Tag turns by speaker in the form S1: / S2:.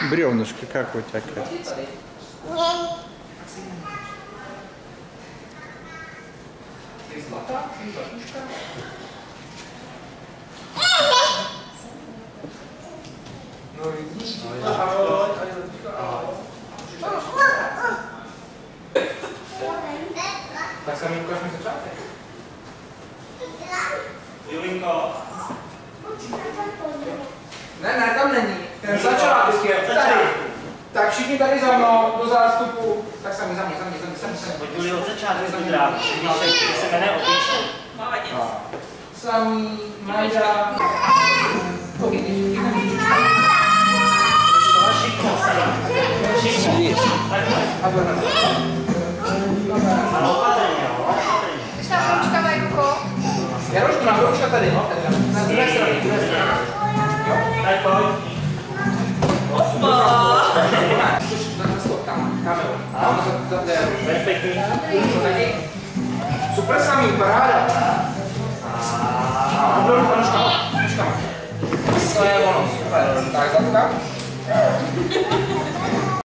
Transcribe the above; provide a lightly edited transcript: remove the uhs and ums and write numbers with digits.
S1: Бревнышко, как у тебя, Катя?
S2: No vidíš? Tak se mi ukáž mi začátek.
S3: Julinko.
S2: Ne, tam není. Ten začátek je tady. Tak všichni tady za mnou, do zástupu. Tak sami, za mě.
S3: Pojď Juli od začátku zítra. Když se jmenuje Opičky.
S2: Sami, Majda. Pohyby.
S3: Všichni. Ale opatrně, jo.
S4: Když tam ručka mají rukou.
S2: Jarošku, na ručka tady, no. Na druhé straně, Jo?
S3: Tak pojď. Perfektní.
S2: Super samý, paráda. A dolů nožkama. To je ono, super. Tak, zadka.